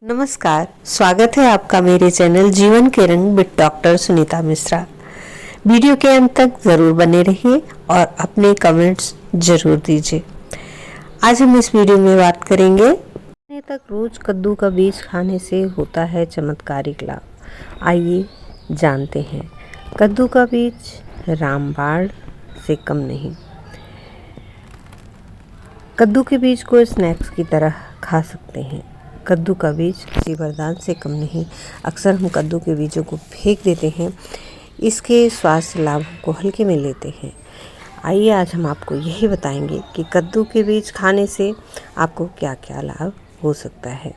नमस्कार, स्वागत है आपका मेरे चैनल जीवन के रंग with doctor Sunita Mishra. Video के अंत तक ज़रूर बने रहिए और अपने कमेंट्स ज़रूर दीजिए। आज हम इस वीडियो में बात करेंगे महीने तक रोज कद्दू का बीज खाने से होता है चमत्कारिक लाभ। आइए जानते हैं। कद्दू का बीज रामबाण से कम नहीं। कद्दू के बीज को स्नैक्स की तरह खा सकते हैं। कद्दू का बीज किसी वरदान से कम नहीं। अक्सर हम कद्दू के बीजों को फेंक देते हैं, इसके स्वास्थ्य लाभों को हल्के में लेते हैं। आइए आज हम आपको यही बताएंगे कि कद्दू के बीज खाने से आपको क्या क्या लाभ हो सकता है।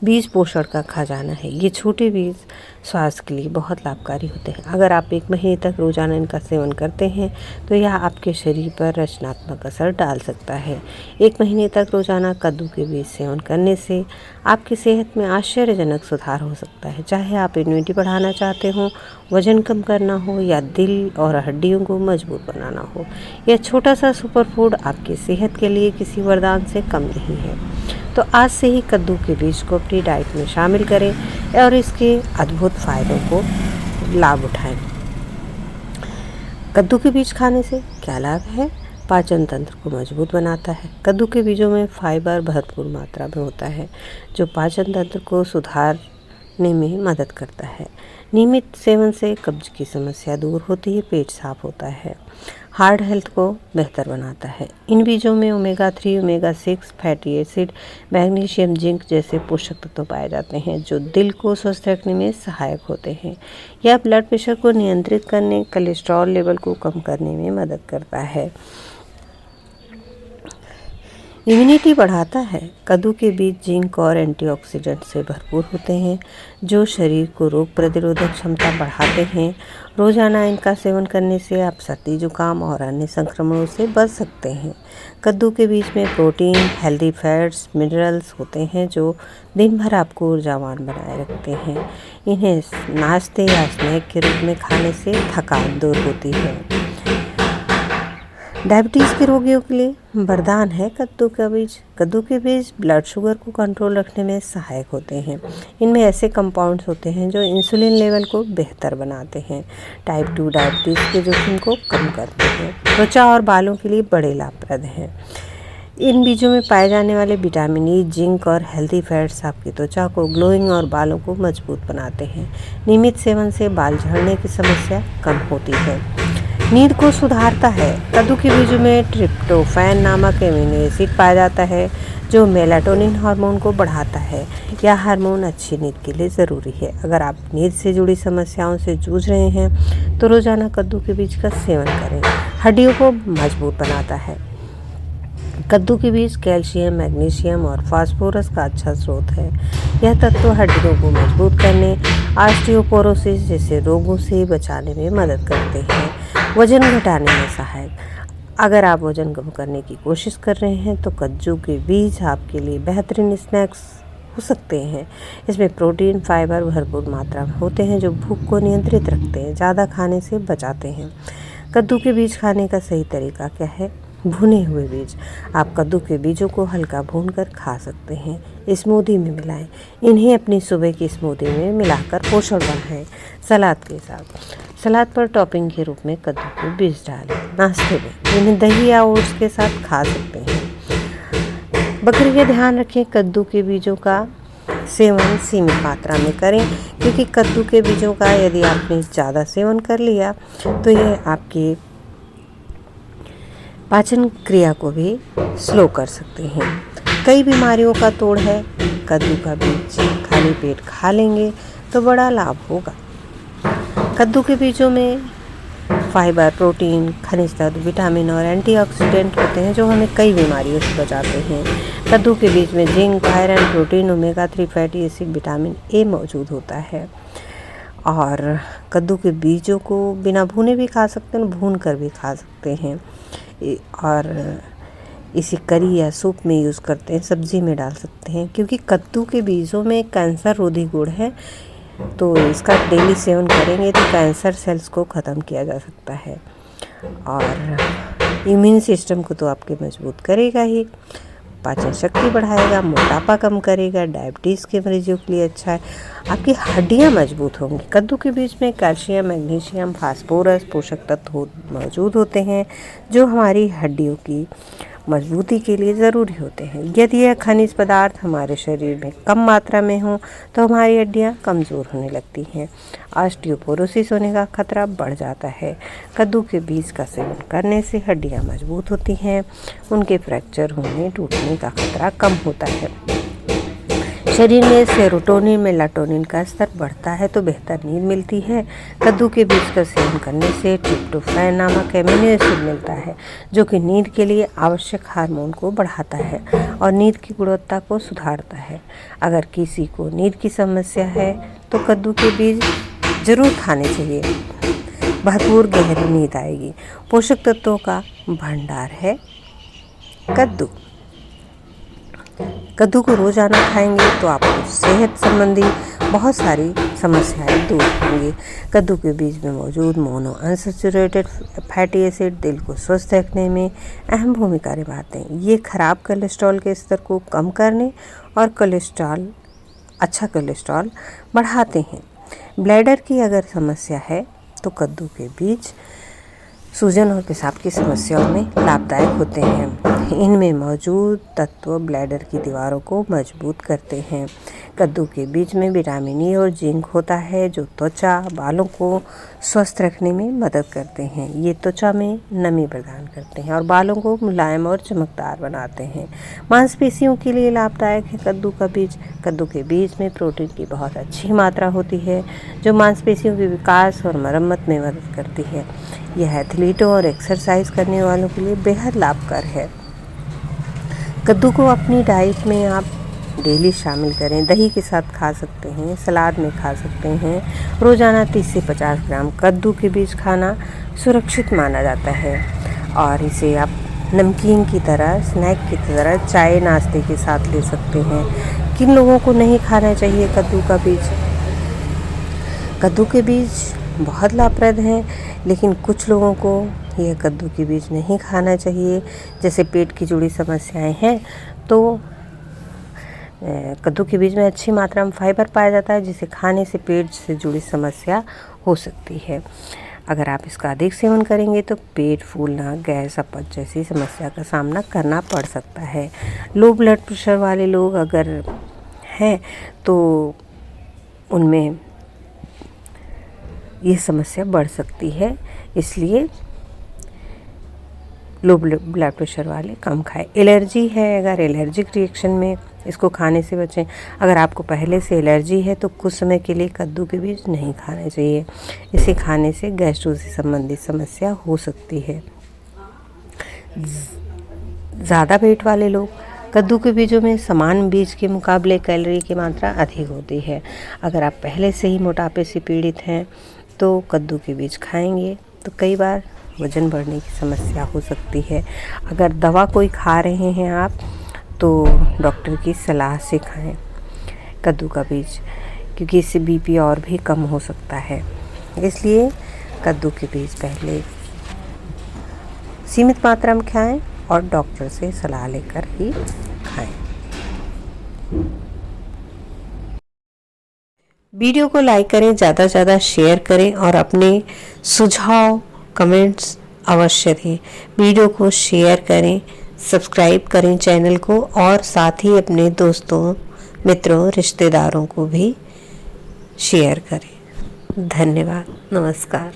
बीज पोषण का खजाना है। ये छोटे बीज स्वास्थ्य के लिए बहुत लाभकारी होते हैं। अगर आप 1 महीने तक रोजाना इनका सेवन करते हैं तो यह आपके शरीर पर रचनात्मक असर डाल सकता है। 1 महीने तक रोजाना कद्दू के बीज सेवन करने से आपकी सेहत में आश्चर्यजनक सुधार हो सकता है। चाहे आप इम्यूनिटी बढ़ाना चाहते हो, वजन कम करना हो या दिल और हड्डियों को मजबूत बनाना हो, यह छोटा सा सुपर फूड आपकी सेहत के लिए किसी वरदान से कम नहीं है। तो आज से ही कद्दू के बीज को अपनी डाइट में शामिल करें और इसके अद्भुत फायदों को लाभ उठाएं। कद्दू के बीज खाने से क्या लाभ है? पाचन तंत्र को मजबूत बनाता है। कद्दू के बीजों में फाइबर भरपूर मात्रा में होता है जो पाचन तंत्र को सुधारने में मदद करता है। नियमित सेवन से कब्ज की समस्या दूर होती है, पेट साफ होता है, हार्ट हेल्थ को बेहतर बनाता है। इन बीजों में omega 3, omega 6 fatty acid, magnesium, zinc जैसे पोषक तत्व पाए जाते हैं जो दिल को स्वस्थ रखने में सहायक होते हैं। यह ब्लड प्रेशर को नियंत्रित करने, कोलेस्ट्रॉल लेवल को कम करने में मदद करता है। इम्यूनिटी बढ़ाता है। कद्दू के बीज जिंक और एंटीऑक्सीडेंट से भरपूर होते हैं जो शरीर को रोग प्रतिरोधक क्षमता बढ़ाते हैं। रोजाना इनका सेवन करने से आप सर्दी, जुकाम और अन्य संक्रमणों से बच सकते हैं। कद्दू के बीज में प्रोटीन, हेल्दी फैट्स, मिनरल्स होते हैं जो दिन भर आपको ऊर्जावान बनाए रखते हैं। इन्हें नाश्ते या स्नैक के रूप में खाने से थकान दूर होती है। डायबिटीज़ के रोगियों के लिए वरदान है कद्दू का बीज। कद्दू के बीज ब्लड शुगर को कंट्रोल रखने में सहायक होते हैं। इनमें ऐसे कंपाउंड्स होते हैं जो इंसुलिन लेवल को बेहतर बनाते हैं, टाइप 2 डायबिटीज़ के जोखिम को कम करते हैं, त्वचा और बालों के लिए बड़े लाभप्रद हैं। इन बीजों में पाए जाने वाले विटामिन ई, जिंक और हेल्दी फैट्स आपकी त्वचा को ग्लोइंग और बालों को मजबूत बनाते हैं। नियमित सेवन से बाल झड़ने की समस्या कम होती है। नींद को सुधारता है। कद्दू के बीजों में ट्रिप्टोफैन नामक एमिनो एसिड पाया जाता है जो मेलाटोनिन हार्मोन को बढ़ाता है। यह हार्मोन अच्छी नींद के लिए ज़रूरी है। अगर आप नींद से जुड़ी समस्याओं से जूझ रहे हैं तो रोज़ाना कद्दू के बीज का सेवन करें। हड्डियों को मजबूत बनाता है। कद्दू के बीज कैल्शियम, मैग्नीशियम और फास्फोरस का अच्छा स्रोत है। यह तत्व हड्डियों को मजबूत करने, ऑस्टियोपोरोसिस जैसे रोगों से बचाने में मदद करते हैं। वजन घटाने में सहायक। अगर आप वजन कम करने की कोशिश कर रहे हैं तो कद्दू के बीज आपके लिए बेहतरीन स्नैक्स हो सकते हैं। इसमें प्रोटीन, फाइबर भरपूर मात्रा में होते हैं जो भूख को नियंत्रित रखते हैं, ज़्यादा खाने से बचाते हैं। कद्दू के बीज खाने का सही तरीका क्या है? भुने हुए बीज। आप कद्दू के बीजों को हल्का भूनकर खा सकते हैं। स्मूदी में मिलाएं। इन्हें अपनी सुबह की स्मूदी में मिलाकर पोषण बढ़ाएं। सलाद के साथ, सलाद पर टॉपिंग के रूप में कद्दू के बीज डालें। नाश्ते में इन्हें दही या ओट्स के साथ खा सकते हैं। बकरी का ध्यान रखें, कद्दू के बीजों का सेवन सीमित मात्रा में करें क्योंकि कद्दू के बीजों का यदि आपने ज़्यादा सेवन कर लिया तो यह आपकी पाचन क्रिया को भी स्लो कर सकते हैं। कई बीमारियों का तोड़ है। कद्दू का बीज खाली पेट खा लेंगे तो बड़ा लाभ होगा। कद्दू के बीजों में फाइबर, प्रोटीन, खनिज तत्व, विटामिन और एंटीऑक्सीडेंट होते हैं जो हमें कई बीमारियों से बचाते हैं। कद्दू के बीज में zinc, iron, protein, omega 3 fatty acid, vitamin A मौजूद होता है। और कद्दू के बीजों को बिना भुने भी खा सकते हैं, भून कर भी खा सकते हैं और इसे करी या सूप में यूज़ करते हैं, सब्ज़ी में डाल सकते हैं क्योंकि कद्दू के बीजों में कैंसर रोधी गुण है। तो इसका डेली सेवन करेंगे तो कैंसर सेल्स को ख़त्म किया जा सकता है और इम्यून सिस्टम को तो आपके मजबूत करेगा ही। पाचन शक्ति बढ़ाएगा, मोटापा कम करेगा, डायबिटीज़ के मरीजों के लिए अच्छा है, आपकी हड्डियां मजबूत होंगी। कद्दू के बीज में कैल्शियम, मैग्नीशियम, फास्फोरस पोषक तत्व मौजूद होते हैं जो हमारी हड्डियों की मजबूती के लिए ज़रूरी होते हैं। यदि यह खनिज पदार्थ हमारे शरीर में कम मात्रा में हो तो हमारी हड्डियां कमज़ोर होने लगती हैं, ऑस्टियोपोरोसिस होने का खतरा बढ़ जाता है। कद्दू के बीज का सेवन करने से हड्डियां मजबूत होती हैं, उनके फ्रैक्चर होने, टूटने का खतरा कम होता है। शरीर में सेरोटोनिन, मेलाटोनिन का स्तर बढ़ता है तो बेहतर नींद मिलती है। कद्दू के बीज का सेवन करने से ट्रिप्टोफैन नामक एमिनो एसिड मिलता है जो कि नींद के लिए आवश्यक हार्मोन को बढ़ाता है और नींद की गुणवत्ता को सुधारता है। अगर किसी को नींद की समस्या है तो कद्दू के बीज जरूर खाने चाहिए, भरपूर गहरी नींद आएगी। पोषक तत्वों का भंडार है कद्दू। कद्दू को रोजाना खाएंगे तो आपको सेहत संबंधी बहुत सारी समस्याएं दूर होंगी। कद्दू के बीज में मौजूद मोनो अनसैचुरेटेड फैटी एसिड दिल को स्वस्थ रखने में अहम भूमिका निभाते हैं। ये खराब कोलेस्ट्रॉल के स्तर को कम करने और अच्छा कोलेस्ट्रॉल बढ़ाते हैं। ब्लैडर की अगर समस्या है तो कद्दू के बीज सूजन और पेशाब की समस्याओं में लाभदायक होते हैं। इनमें मौजूद तत्व ब्लैडर की दीवारों को मजबूत करते हैं। कद्दू के बीज में विटामिन ई और जिंक होता है जो त्वचा, बालों को स्वस्थ रखने में मदद करते हैं। ये त्वचा में नमी प्रदान करते हैं और बालों को मुलायम और चमकदार बनाते हैं। मांसपेशियों के लिए लाभदायक है कद्दू का बीज। कद्दू के बीज में प्रोटीन की बहुत अच्छी मात्रा होती है जो मांसपेशियों के विकास और मरम्मत में मदद करती है। यह एथलीटों और एक्सरसाइज करने वालों के लिए बेहद लाभकारी है। कद्दू को अपनी डाइट में आप डेली शामिल करें। दही के साथ खा सकते हैं, सलाद में खा सकते हैं। रोज़ाना 30 से 50 ग्राम कद्दू के बीज खाना सुरक्षित माना जाता है और इसे आप नमकीन की तरह, स्नैक की तरह, चाय नाश्ते के साथ ले सकते हैं। किन लोगों को नहीं खाना चाहिए कद्दू का बीज? कद्दू के बीज बहुत लाभप्रद हैं लेकिन कुछ लोगों को यह कद्दू के बीज नहीं खाना चाहिए। जैसे पेट की जुड़ी समस्याएं हैं तो कद्दू के बीज में अच्छी मात्रा में फाइबर पाया जाता है जिसे खाने से पेट से जुड़ी समस्या हो सकती है। अगर आप इसका अधिक सेवन करेंगे तो पेट फूलना, गैस, अपच जैसी समस्या का सामना करना पड़ सकता है। लो ब्लड प्रेशर वाले लोग अगर हैं तो उनमें ये समस्या बढ़ सकती है, इसलिए लो ब्लड प्रेशर वाले कम खाएं। एलर्जी है, अगर एलर्जिक रिएक्शन में इसको खाने से बचें। अगर आपको पहले से एलर्जी है तो कुछ समय के लिए कद्दू के बीज नहीं खाने चाहिए। इसे खाने से गैस्ट्रो से संबंधित समस्या हो सकती है। ज़्यादा पेट वाले लोग, कद्दू के बीजों में समान बीज के मुकाबले कैलोरी की मात्रा अधिक होती है। अगर आप पहले से ही मोटापे से पीड़ित हैं तो कद्दू के बीज खाएंगे तो कई बार वज़न बढ़ने की समस्या हो सकती है। अगर दवा कोई खा रहे हैं आप तो डॉक्टर की सलाह से खाएं कद्दू का बीज, क्योंकि इससे बीपी और भी कम हो सकता है। इसलिए कद्दू के बीज पहले सीमित मात्रा में खाएं और डॉक्टर से सलाह लेकर ही खाएं। वीडियो को लाइक करें, ज़्यादा से ज़्यादा शेयर करें और अपने सुझाव, कमेंट्स अवश्य दें। वीडियो को शेयर करें, सब्सक्राइब करें चैनल को और साथ ही अपने दोस्तों, मित्रों, रिश्तेदारों को भी शेयर करें। धन्यवाद। नमस्कार।